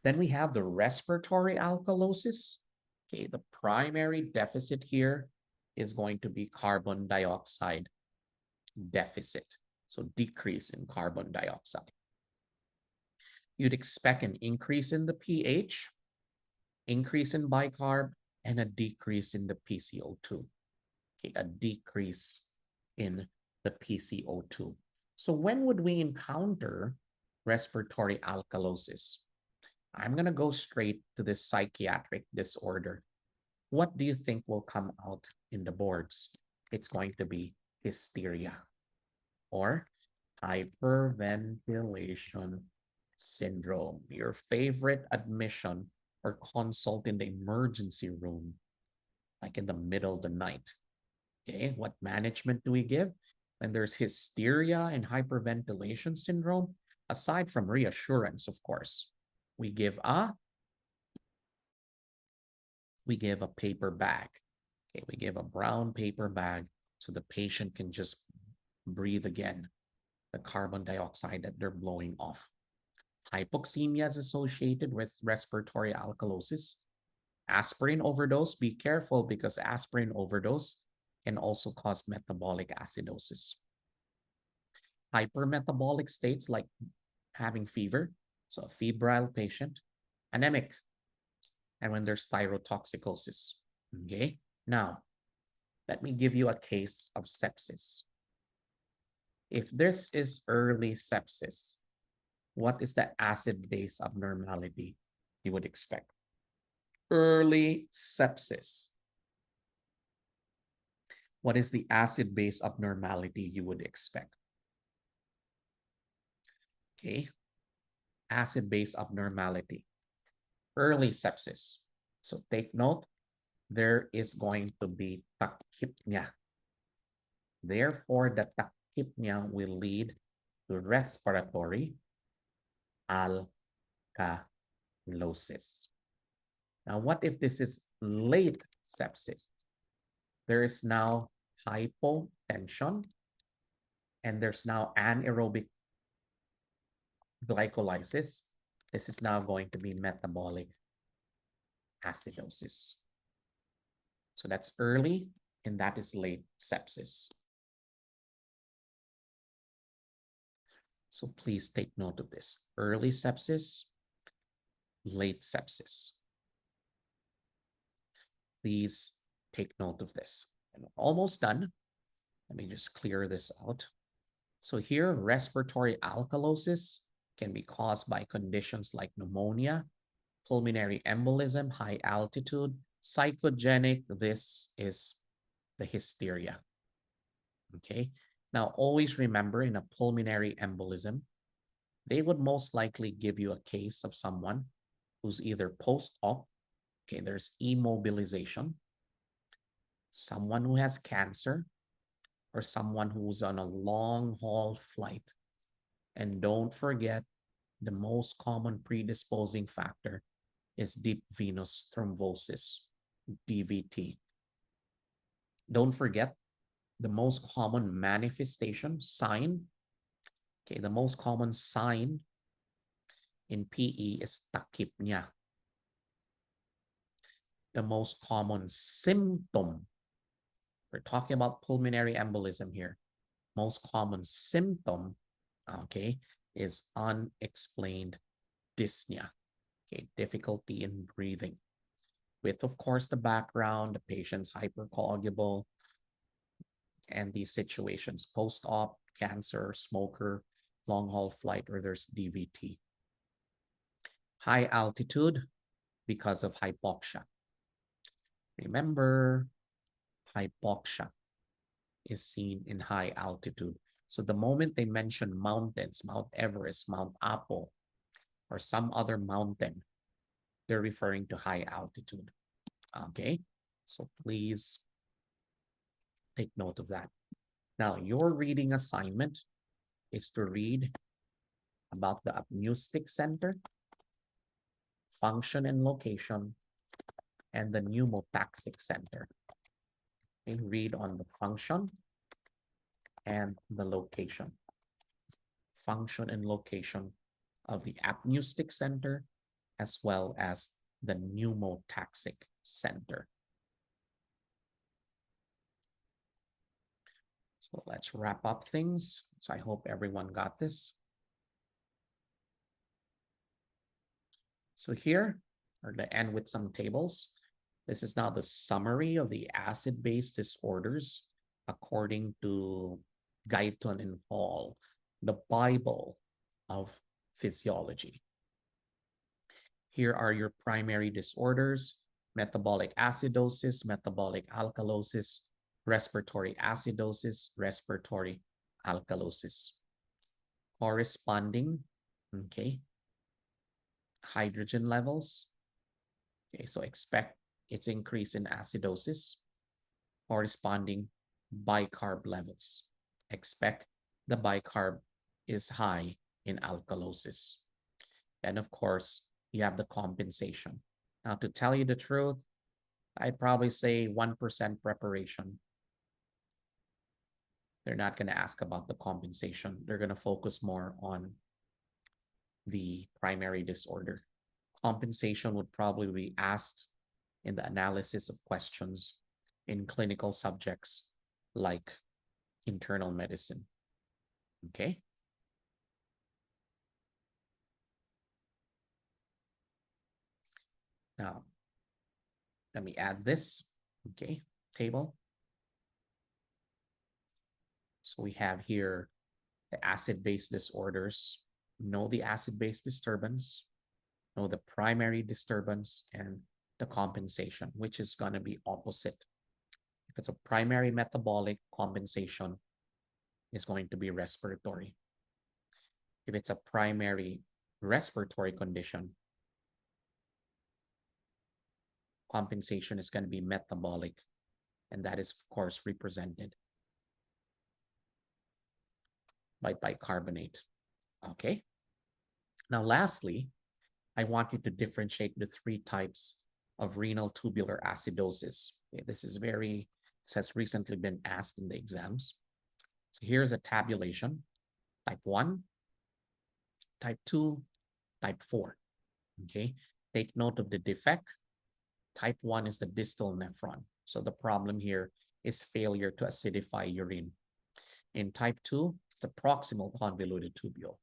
Then we have the respiratory alkalosis. Okay, the primary deficit here is going to be carbon dioxide deficit. So decrease in carbon dioxide. You'd expect an increase in the pH, increase in bicarb, and a decrease in the PCO2. Okay, a decrease in the PCO2. So when would we encounter respiratory alkalosis. I'm going to go straight to this psychiatric disorder. What do you think will come out in the boards? It's going to be hysteria or hyperventilation syndrome, your favorite admission or consult in the emergency room, like in the middle of the night. Okay, what management do we give when there's hysteria and hyperventilation syndrome? Aside from reassurance, of course, we give a paper bag. Okay, we give a brown paper bag so the patient can just breathe again the carbon dioxide that they're blowing off. Hypoxemia is associated with respiratory alkalosis. Aspirin overdose, be careful because aspirin overdose can also cause metabolic acidosis. Hypermetabolic states like having fever, so a febrile patient, anemic, and when there's thyrotoxicosis. Okay, now let me give you a case of sepsis. If this is early sepsis, what is the acid base abnormality you would expect? Early sepsis. What is the acid base abnormality you would expect? Okay, acid base abnormality. Early sepsis. So take note, there is going to be tachypnea. Therefore, the tachypnea will lead to respiratory alkalosis. Now, what if this is late sepsis? There is now hypotension and there's now anaerobic glycolysis. This is now going to be metabolic acidosis. So that's early and that is late sepsis. So please take note of this. Early sepsis, late sepsis. Please take note of this. I'm almost done. Let me just clear this out. So here, respiratory alkalosis can be caused by conditions like pneumonia, pulmonary embolism, high altitude, psychogenic. This is the hysteria. Okay. Now, always remember in a pulmonary embolism, they would most likely give you a case of someone who's either post-op, okay, there's immobilization, someone who has cancer, or someone who's on a long-haul flight. And don't forget, the most common predisposing factor is deep venous thrombosis, DVT. Don't forget, the most common manifestation, sign, okay, the most common sign in PE is tachypnea. The most common symptom, we're talking about pulmonary embolism here, most common symptom, okay, is unexplained dyspnea, okay, difficulty in breathing. With, of course, the background, the patient's hypercoagulable, and these situations, post-op, cancer, smoker, long-haul flight, or there's DVT. High altitude because of hypoxia. Remember, hypoxia is seen in high altitude. So the moment they mention mountains, Mount Everest, Mount Apo, or some other mountain, they're referring to high altitude. Okay, so please take note of that. Now, your reading assignment is to read about the apneustic center, function and location, and the pneumotaxic center. Okay, read on the function and the location. Function and location of the apneustic center as well as the pneumotaxic center. So let's wrap up things. So I hope everyone got this. So here are the end with some tables. This is now the summary of the acid-base disorders according to Guyton and Hall, the Bible of Physiology. Here are your primary disorders: metabolic acidosis, metabolic alkalosis, respiratory acidosis, respiratory alkalosis. Corresponding, okay, hydrogen levels. Okay, so expect its increase in acidosis. Corresponding bicarb levels. Expect the bicarb is high in alkalosis. And of course, you have the compensation. Now, to tell you the truth, I'd probably say 1% preparation. They're not going to ask about the compensation. They're going to focus more on the primary disorder. Compensation would probably be asked in the analysis of questions in clinical subjects like internal medicine. Okay. Now, let me add this, okay, table. So we have here the acid-base disorders. Know the acid-base disturbance, know the primary disturbance, and the compensation, which is going to be opposite. If it's a primary metabolic, compensation is going to be respiratory. If it's a primary respiratory condition, compensation is going to be metabolic, and that is, of course, represented by bicarbonate. Okay. Now, lastly, I want you to differentiate the three types of renal tubular acidosis. Okay, this has recently been asked in the exams. So here's a tabulation: type 1, type 2, type 4. Okay, take note of the defect. Type 1 is the distal nephron. So the problem here is failure to acidify urine. In type 2, it's the proximal convoluted tubule.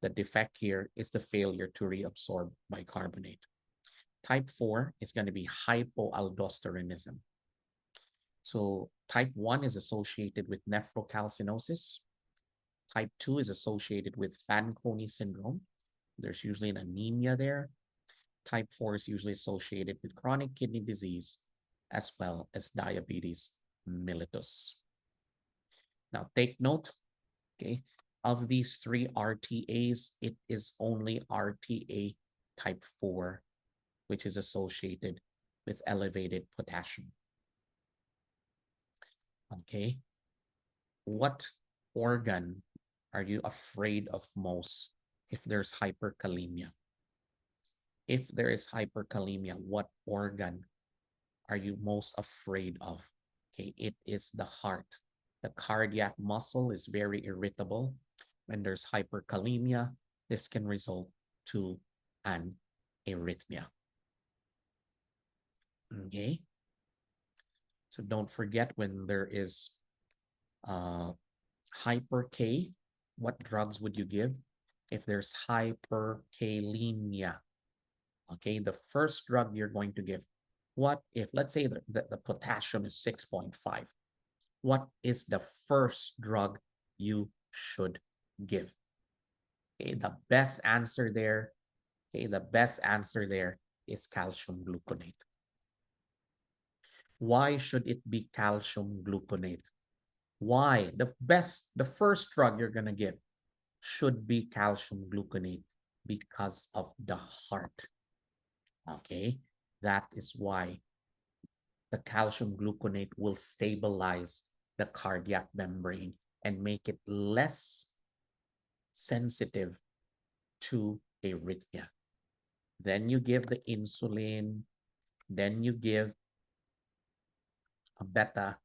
The defect here is the failure to reabsorb bicarbonate. Type 4 is going to be hypoaldosteronism. So type 1 is associated with nephrocalcinosis. Type 2 is associated with Fanconi syndrome. There's usually an anemia there. Type 4 is usually associated with chronic kidney disease as well as diabetes mellitus. Now take note, okay, of these three RTAs, it is only RTA type 4 which is associated with elevated potassium. Okay, what organ are you afraid of most if there's hyperkalemia? If there is hyperkalemia, what organ are you most afraid of? Okay, it is the heart. The cardiac muscle is very irritable. When there's hyperkalemia, this can result to an arrhythmia. Okay, so don't forget, when there is hyper K, what drugs would you give? If there's hyperkalemia, okay, the first drug you're going to give, what if, let's say the potassium is 6.5, what is the first drug you should give? Okay, the best answer there, okay, the best answer there is calcium gluconate. Why should it be calcium gluconate? Why? The first drug you're going to give should be calcium gluconate because of the heart. Okay, that is why the calcium gluconate will stabilize the cardiac membrane and make it less sensitive to arrhythmia. Then you give the insulin, then you give a beta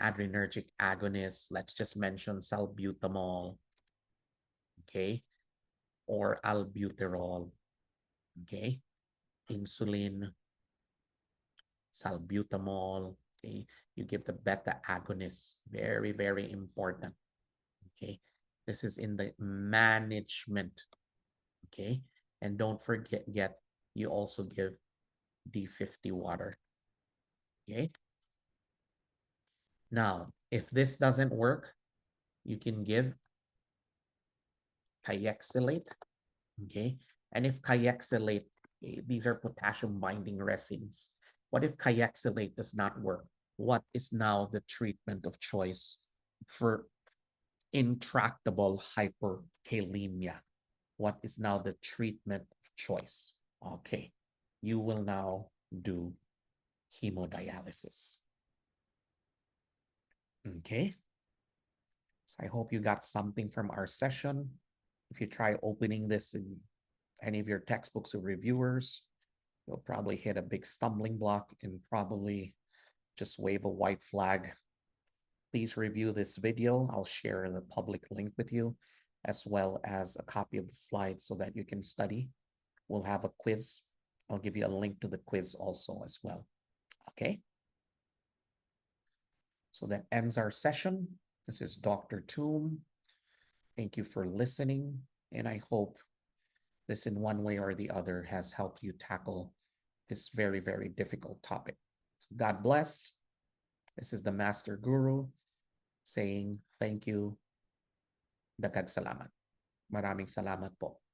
adrenergic agonist. Let's just mention salbutamol, okay, or albuterol, okay, insulin, salbutamol, okay. You give the beta agonist, very, very important, okay. This is in the management, okay. And don't forget, you also give D50 water, okay. Now, if this doesn't work, you can give thiaxylate, Okay. And if kayexalate, these are potassium binding resins. What if kayexalate does not work? What is now the treatment of choice for intractable hyperkalemia? What is now the treatment of choice? Okay. You will now do hemodialysis. Okay. So I hope you got something from our session. If you try opening this in any of your textbooks or reviewers, you'll probably hit a big stumbling block and probably just wave a white flag. Please review this video. I'll share the public link with you, as well as a copy of the slides so that you can study. We'll have a quiz. I'll give you a link to the quiz also as well. Okay? So that ends our session. This is Dr. Toom. Thank you for listening, and I hope this in one way or the other has helped you tackle this very, very difficult topic. So God bless. This is the Master Guru saying thank you. Dagag salamat. Maraming salamat po.